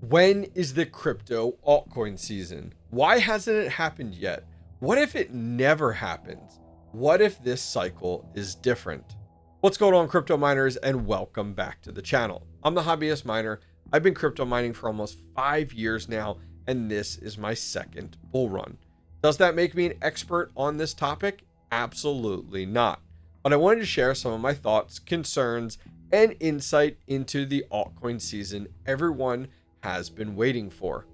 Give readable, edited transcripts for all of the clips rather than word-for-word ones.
When is the crypto altcoin season? Why hasn't it happened yet? What if it never happens? What if this cycle is different? What's going on, crypto miners, and welcome back to the channel. I'm the hobbyist miner. I've been crypto mining for almost 5 years now, and this is my second bull run. Does that make me an expert on this topic? Absolutely not. But I wanted to share some of my thoughts, concerns, and insight into the altcoin season everyone has been waiting for.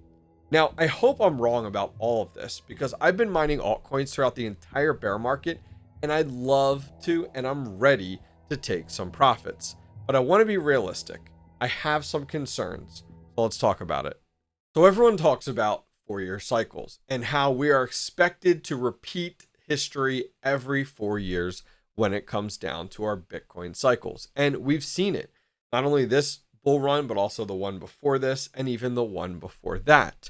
Now, I hope I'm wrong about all of this because I've been mining altcoins throughout the entire bear market, and I'd love to, and I'm ready to take some profits. But I want to be realistic. I have some concerns, so let's talk about it. So everyone talks about 4-year cycles and how we are expected to repeat history every 4 years when it comes down to our Bitcoin cycles. And we've seen it, not only this bull run, but also the one before this and even the one before that.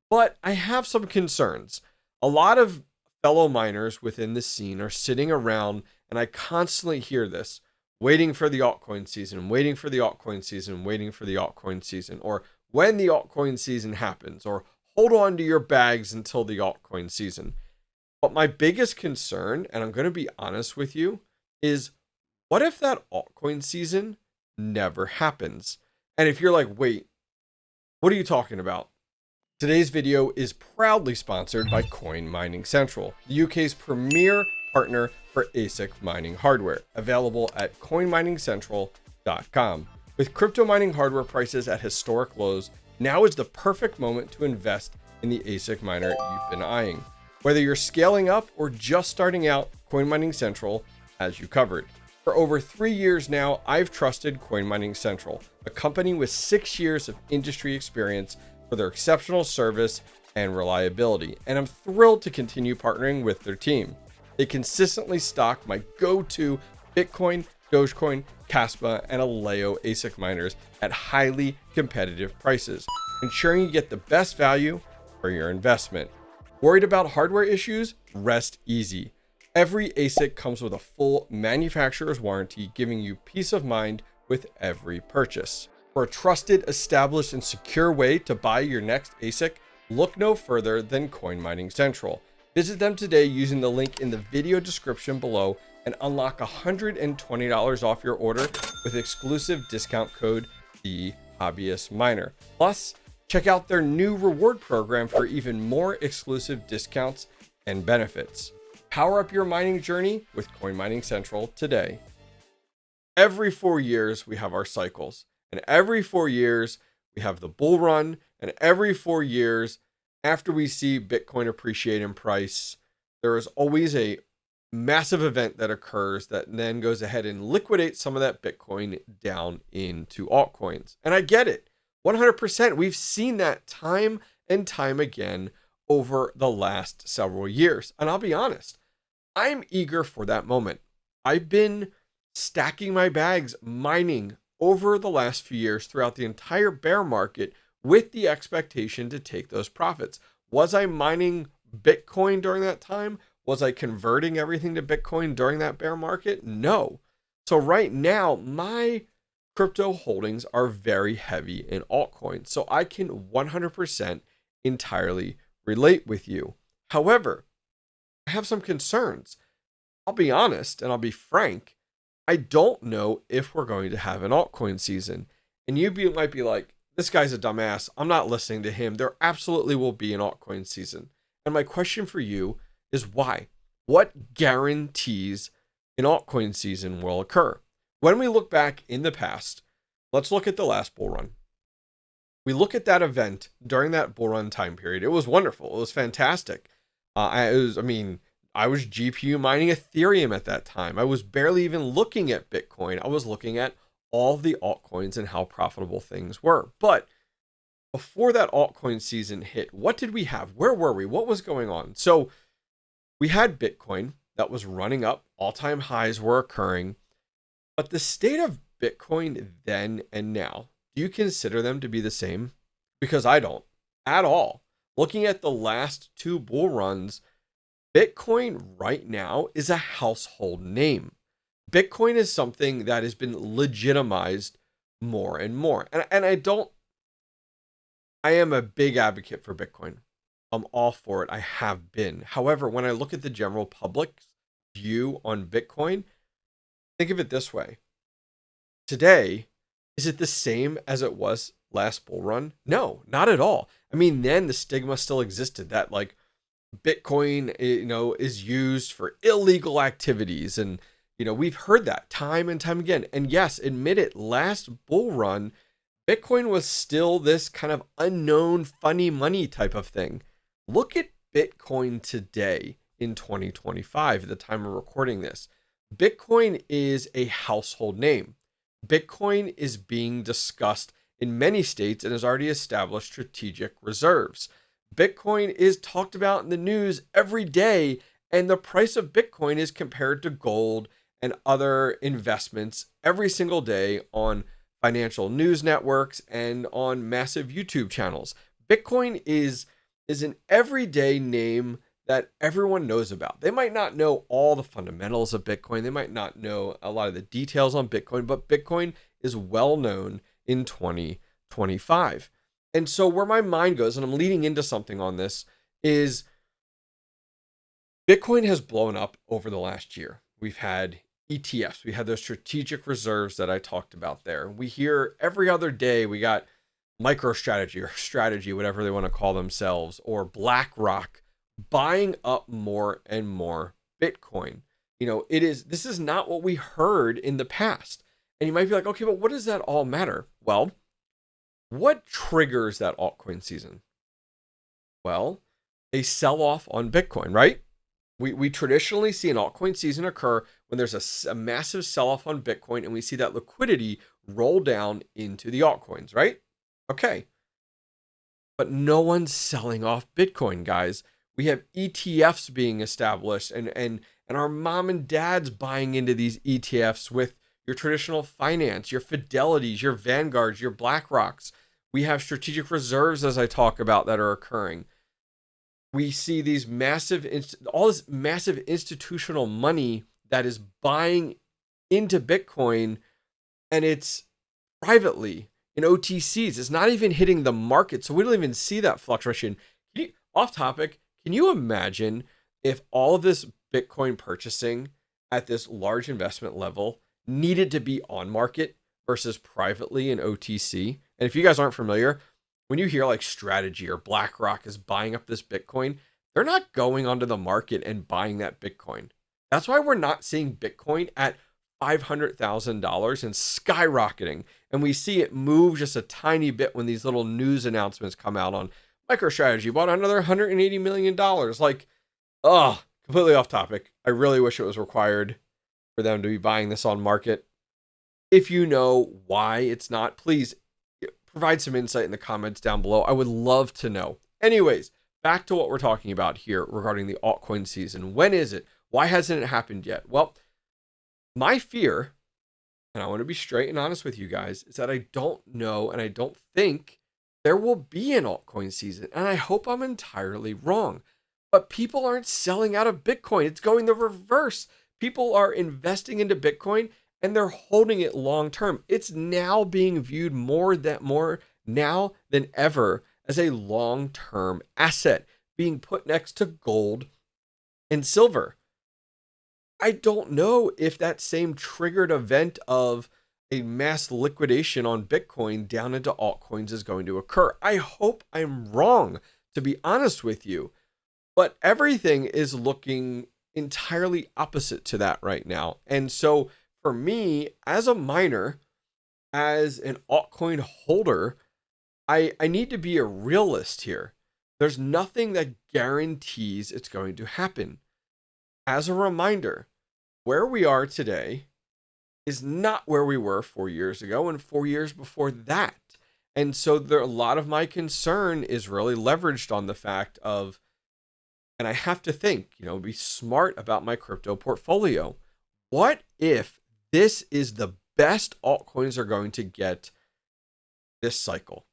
But I have some concerns. A lot of fellow miners within the scene are sitting around, and I constantly hear this, waiting for the altcoin season, waiting for the altcoin season, waiting for the altcoin season, or when the altcoin season happens, or hold on to your bags until the altcoin season. But my biggest concern, and I'm going to be honest with you, is what if that altcoin season never happens? And if you're like, wait, what are you talking about? Today's video is proudly sponsored by Coin Mining Central, the UK's premier partner for ASIC mining hardware, available at coinminingsentral.com. With crypto mining hardware prices at historic lows, now is the perfect moment to invest in the ASIC miner you've been eyeing. Whether you're scaling up or just starting out, Coin Mining Central has you covered. For over 3 years now, I've trusted Coin Mining Central, a company with 6 years of industry experience, for their exceptional service and reliability, and I'm thrilled to continue partnering with their team. They consistently stock my go-to Bitcoin, Dogecoin, Kaspa, and Aleo ASIC miners at highly competitive prices, ensuring you get the best value for your investment. Worried about hardware issues? Rest easy. Every ASIC comes with a full manufacturer's warranty, giving you peace of mind with every purchase. For a trusted, established, and secure way to buy your next ASIC, look no further than Coin Mining Central. Visit them today using the link in the video description below and unlock $120 off your order with exclusive discount code TheHobbyistMiner. Plus, check out their new reward program for even more exclusive discounts and benefits. Power up your mining journey with Coin Mining Central today. Every 4 years, we have our cycles. And every 4 years, we have the bull run. And every 4 years, after we see Bitcoin appreciate in price, there is always a massive event that occurs that then goes ahead and liquidates some of that Bitcoin down into altcoins. And I get it. 100%. We've seen that time and time again over the last several years. And I'll be honest, I'm eager for that moment. I've been stacking my bags, mining over the last few years throughout the entire bear market with the expectation to take those profits. Was I mining Bitcoin during that time? Was I converting everything to Bitcoin during that bear market? No. So right now, my crypto holdings are very heavy in altcoins. So I can 100% entirely relate with you. However, I have some concerns. I'll be honest and I'll be frank. I don't know if we're going to have an altcoin season. And might be like, this guy's a dumbass. I'm not listening to him. There absolutely will be an altcoin season. And my question for you is why? What guarantees an altcoin season will occur? When we look back in the past, let's look at the last bull run. We look at that event during that bull run time period. It was wonderful. It was fantastic. I was GPU mining Ethereum at that time. I was barely even looking at Bitcoin. I was looking at all the altcoins and how profitable things were. But before that altcoin season hit, what did we have? Where were we? What was going on? So we had Bitcoin that was running up. All-time highs were occurring. But the state of Bitcoin then and now, do you consider them to be the same? Because I don't at all. Looking at the last 2 bull runs, Bitcoin right now is a household name. Bitcoin is something that has been legitimized more and more. And I don't I am a big advocate for Bitcoin. I'm all for it. I have been. However, when I look at the general public's view on Bitcoin, think of it this way. Today, is it the same as it was last bull run? No, not at all. I mean, then the stigma still existed that like Bitcoin, is used for illegal activities. And, we've heard that time and time again. And yes, admit it, last bull run, Bitcoin was still this kind of unknown, funny money type of thing. Look at Bitcoin today in 2025, at the time of recording this. Bitcoin is a household name. Bitcoin is being discussed in many states and has already established strategic reserves. Bitcoin is talked about in the news every day, and the price of Bitcoin is compared to gold and other investments every single day on financial news networks and on massive YouTube channels. Bitcoin is an everyday name that everyone knows about. They might not know all the fundamentals of Bitcoin. They might not know a lot of the details on Bitcoin, but Bitcoin is well known in 2025. And so where my mind goes, and I'm leading into something on this, is Bitcoin has blown up over the last year. We've had ETFs. We had those strategic reserves that I talked about there. We hear every other day we got MicroStrategy or Strategy, whatever they want to call themselves, or BlackRock buying up more and more Bitcoin. This is not what we heard in the past. And you might be like, okay, but what does that all matter? Well, what triggers that altcoin season? Well, a sell-off on Bitcoin, right? We traditionally see an altcoin season occur when there's a massive sell-off on Bitcoin and we see that liquidity roll down into the altcoins, right? Okay. But no one's selling off Bitcoin, guys. We have ETFs being established and our mom and dads buying into these ETFs with your traditional finance, your Fidelities, your Vanguards, your BlackRocks. We have strategic reserves, as I talk about, that are occurring. We see these all this massive institutional money that is buying into Bitcoin, and it's privately in OTCs. It's not even hitting the market, so we don't even see that fluctuation. Off topic, can you imagine if all of this Bitcoin purchasing at this large investment level needed to be on market versus privately in OTC? And if you guys aren't familiar, when you hear like Strategy or BlackRock is buying up this Bitcoin, they're not going onto the market and buying that Bitcoin. That's why we're not seeing Bitcoin at $500,000 and skyrocketing. And we see it move just a tiny bit when these little news announcements come out on MicroStrategy bought another $180 million. Like, completely off topic. I really wish it was required for them to be buying this on market. If you know why it's not, please provide some insight in the comments down below. I would love to know. Anyways, back to what we're talking about here regarding the altcoin season. When is it? Why hasn't it happened yet? Well, my fear, and I want to be straight and honest with you guys, is that I don't know and I don't think there will be an altcoin season. And I hope I'm entirely wrong. But people aren't selling out of Bitcoin. It's going the reverse. People are investing into Bitcoin and they're holding it long term. It's now being viewed more now than ever as a long-term asset, being put next to gold and silver. I don't know if that same triggered event of a mass liquidation on Bitcoin down into altcoins is going to occur. I hope I'm wrong, to be honest with you, but everything is looking entirely opposite to that right now. And so for me, as a miner, as an altcoin holder, I need to be a realist here. There's nothing that guarantees it's going to happen. As a reminder, where we are today is not where we were 4 years ago and 4 years before that. And so a lot of my concern is really leveraged on the fact of, and I have to think, be smart about my crypto portfolio. What if this is the best altcoins are going to get this cycle?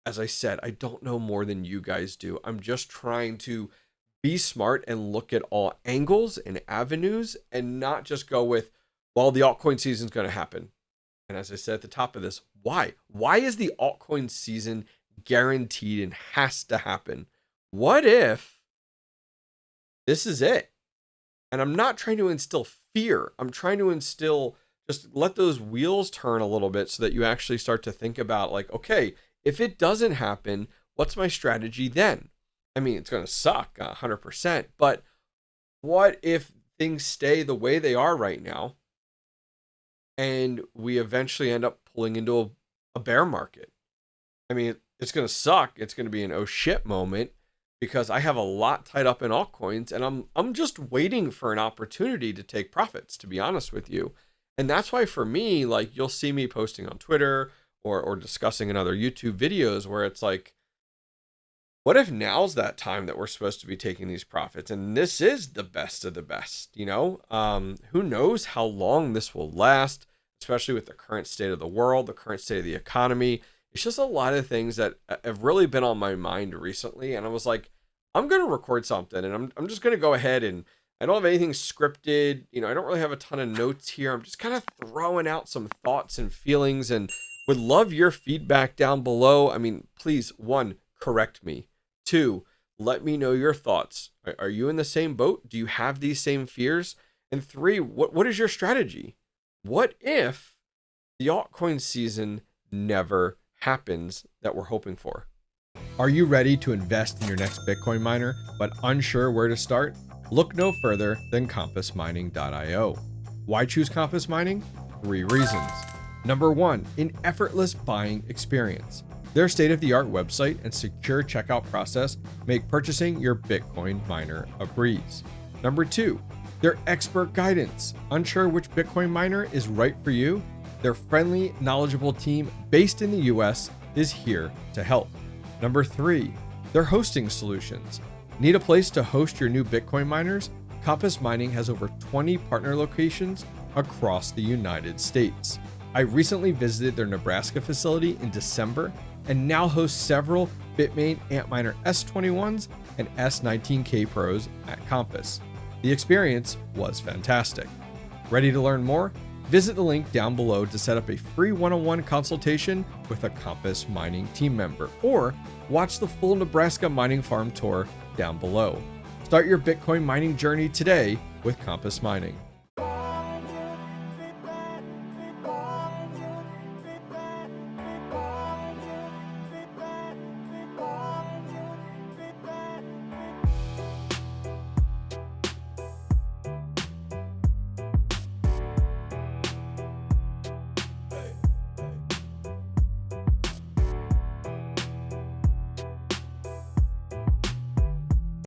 As I said, I don't know more than you guys do. I'm just trying to be smart and look at all angles and avenues and not just go with, well, the altcoin season is going to happen. And as I said at the top of this, Why? Why is the altcoin season guaranteed and has to happen? What if this is it? And I'm not trying to instill fear. I'm trying to instill, just let those wheels turn a little bit so that you actually start to think about like, okay, if it doesn't happen, what's my strategy then? I mean, it's going to suck 100%, but what if things stay the way they are right now and we eventually end up pulling into a bear market? I mean, it's going to suck. It's going to be an oh shit moment because I have a lot tied up in altcoins and I'm just waiting for an opportunity to take profits, to be honest with you. And that's why for me, like you'll see me posting on Twitter or discussing in other YouTube videos where it's like, what if now's that time that we're supposed to be taking these profits? And this is the best of the best, you know? Who knows how long this will last, especially with the current state of the world, the current state of the economy. It's just a lot of things that have really been on my mind recently. And I was like, I'm going to record something and I'm just going to go ahead, and I don't have anything scripted. You know, I don't really have a ton of notes here. I'm just kind of throwing out some thoughts and feelings and would love your feedback down below. I mean, please, 1, correct me. 2, let me know your thoughts. Are you in the same boat? Do you have these same fears? And 3, what is your strategy? What if the altcoin season never happens that we're hoping for? Are you ready to invest in your next Bitcoin miner, but unsure where to start? Look no further than compassmining.io. Why choose Compass Mining? 3 reasons. Number 1, an effortless buying experience. Their state-of-the-art website and secure checkout process make purchasing your Bitcoin miner a breeze. Number 2, their expert guidance. Unsure which Bitcoin miner is right for you? Their friendly, knowledgeable team based in the US is here to help. Number 3, their hosting solutions. Need a place to host your new Bitcoin miners? Compass Mining has over 20 partner locations across the United States. I recently visited their Nebraska facility in December and now host several Bitmain Antminer S21s and S19K Pros at Compass. The experience was fantastic. Ready to learn more? Visit the link down below to set up a free one-on-one consultation with a Compass Mining team member, or watch the full Nebraska mining farm tour down below. Start your Bitcoin mining journey today with Compass Mining.